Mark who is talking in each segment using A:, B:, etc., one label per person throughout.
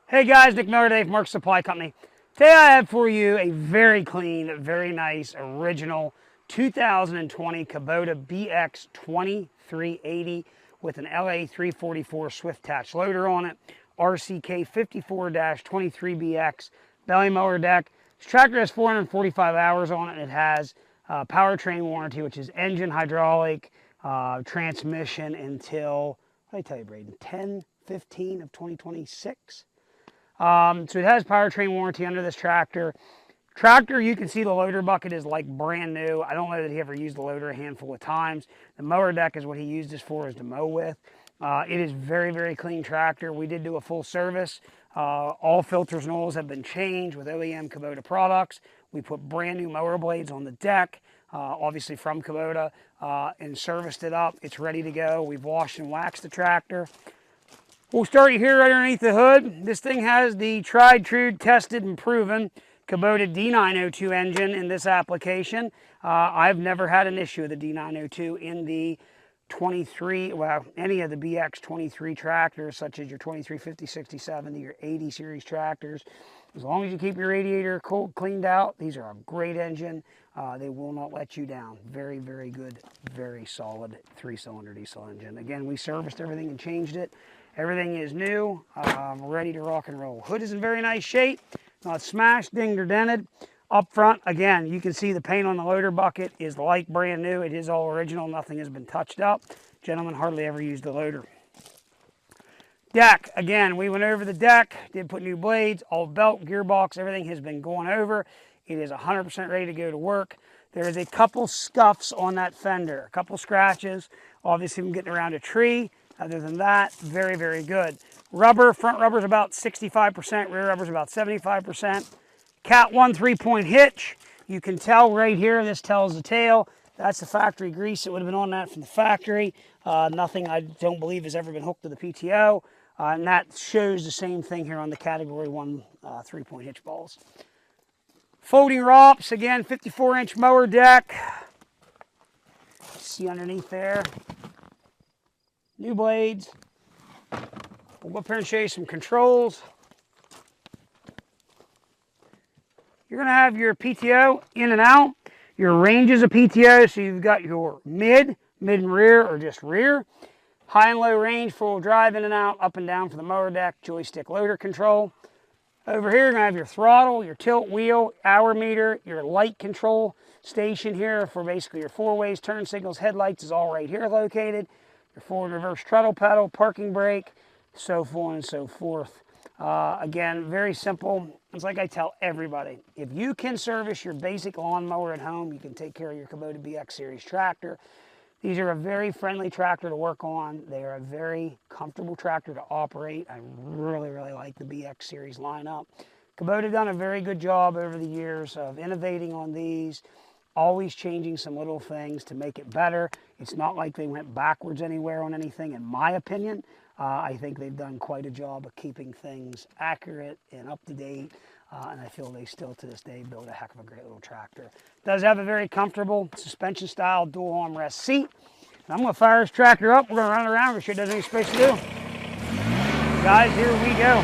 A: Hey guys, Nick Miller today from Mark Supply Company. Today I have for you a very clean, very nice, original 2020 Kubota BX2380 with an LA344 Swift Tach loader on it, RCK 54-23BX belly mower deck. This tractor has 445 hours on it. It has powertrain warranty, which is engine, hydraulic, transmission until, what did I tell you, Braden, 10/15 of 2026. So it has powertrain warranty under this tractor. You can see the loader bucket is like brand new. I don't know that he ever used the loader a handful of times. The mower deck is what he used this for, is to mow with. It is very, very clean tractor. We did do a full service. All filters and oils have been changed with OEM Kubota products. We put brand new mower blades on the deck, obviously from Kubota, and serviced it up. It's ready to go. We've washed and waxed the tractor. We'll start here right underneath the hood. This thing has the tried, true, tested, and proven Kubota D902 engine in this application. I've never had an issue with the D902 in the 23, well, any of the BX23 tractors, such as your 23, 50, 60, 70, your 80 series tractors. As long as you keep your radiator cleaned out, these are a great engine. They will not let you down. Very, very good, very solid 3-cylinder diesel engine. Again, we serviced everything and changed it. Everything is new, ready to rock and roll. Hood is in very nice shape, not smashed, dinged, or dented. Up front, again, you can see the paint on the loader bucket is like brand new. It is all original. Nothing has been touched up. Gentlemen hardly ever used the loader. Deck, again, we went over the deck, did put new blades, all belt, gearbox, everything has been going over. It is 100% ready to go to work. There is a couple scuffs on that fender, a couple scratches, obviously from getting around a tree. Other than that, very, very good. Rubber, front rubber is about 65%, rear rubber is about 75%. Cat 1 3-point hitch. You can tell right here, this tells the tail. That's the factory grease that would have been on that from the factory. Nothing, I don't believe, has ever been hooked to the PTO. And that shows the same thing here on the Category 1 3-point hitch balls. Folding ROPS, again, 54-inch mower deck. See underneath there. New blades. We'll go up here and show you some controls. You're going to have your PTO in and out. Your ranges of PTO, so you've got your mid and rear, or just rear. High and low range, full drive in and out, up and down for the mower deck, joystick loader control. Over here, you're going to have your throttle, your tilt wheel, hour meter, your light control station here for basically your 4-ways, turn signals, headlights is all right here located. Your forward reverse throttle pedal, parking brake, so on and so forth. Again, very simple. It's like I tell everybody, if you can service your basic lawnmower at home, you can take care of your Kubota BX series tractor. These are a very friendly tractor to work on. They are a very comfortable tractor to operate. I really, really like the BX series lineup. Kubota done a very good job over the years of innovating on these, always changing some little things to make it better. It's not like they went backwards anywhere on anything, in my opinion. I think they've done quite a job of keeping things accurate and up to date, and I feel they still to this day build a heck of a great little tractor. It does have a very comfortable suspension style dual armrest seat. And I'm going to fire this tractor up. We're going to run it around, make sure it does what it's supposed to do. Guys, here we go.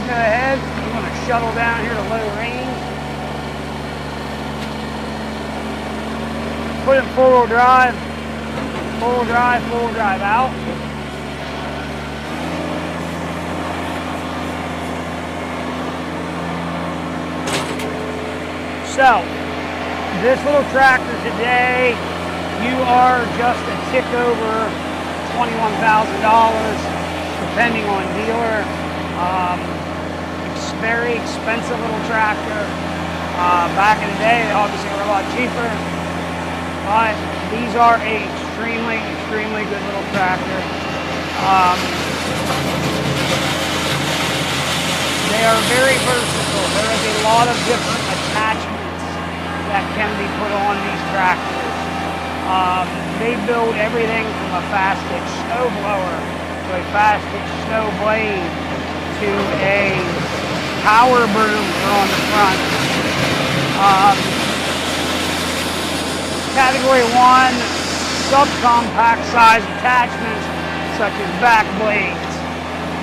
A: Go ahead. We're going to shuttle down here to low range. Put it in four-wheel drive out. So, this little tractor today, you are just a tick over $21,000, depending on dealer. Very expensive little tractor. Back in the day, they obviously were a lot cheaper, but these are a extremely, extremely good little tractor. They are very versatile. There is a lot of different attachments that can be put on these tractors. They build everything from a fast hitch snow blower to a fast hitch snow blade to a power broom on the front. Category 1 subcompact size attachments such as back blades,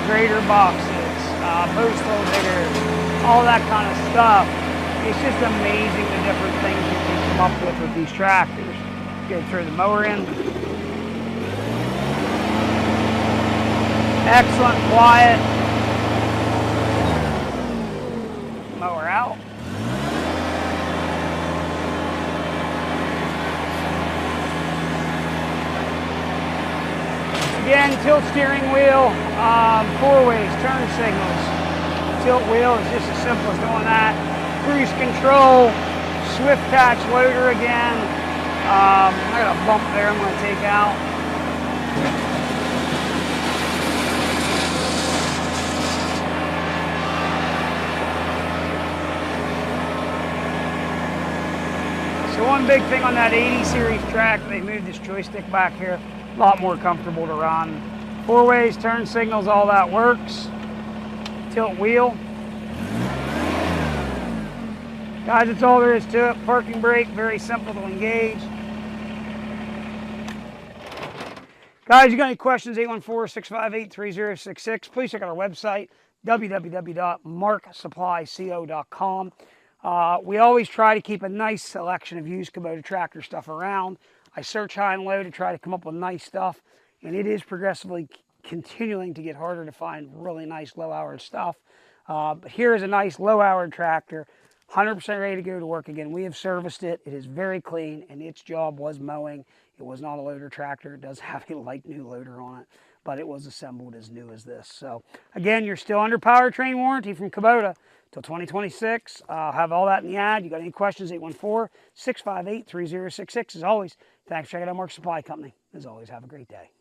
A: grater boxes, post hole diggers, all that kind of stuff. It's just amazing the different things you can come up with these tractors. Go through the mower in. Excellent, quiet. Mower out. Again, tilt steering wheel, 4-ways, turn signals. Tilt wheel is just as simple as doing that. Cruise control, swift catch loader again. I got a bump there I'm going to take out. So one big thing on that 80 series track, they moved this joystick back here. A lot more comfortable to run. 4-ways, turn signals, all that works. Tilt wheel. Guys, that's all there is to it. Parking brake, very simple to engage. Guys, you got any questions, 814-658-3066. Please check out our website, www.marksupplyco.com. We always try to keep a nice selection of used Kubota tractor stuff around. I search high and low to try to come up with nice stuff, and it is progressively continuing to get harder to find really nice low-hour stuff. But here is a nice low-hour tractor, 100% ready to go to work again. We have serviced it. It is very clean, and its job was mowing. It was not a loader tractor. It does have a like new loader on it, but it was assembled as new as this. So again, you're still under powertrain warranty from Kubota till 2026. I'll have all that in the ad. You got any questions, 814-658-3066. As always, thanks for checking out Mark Supply Company. As always, have a great day.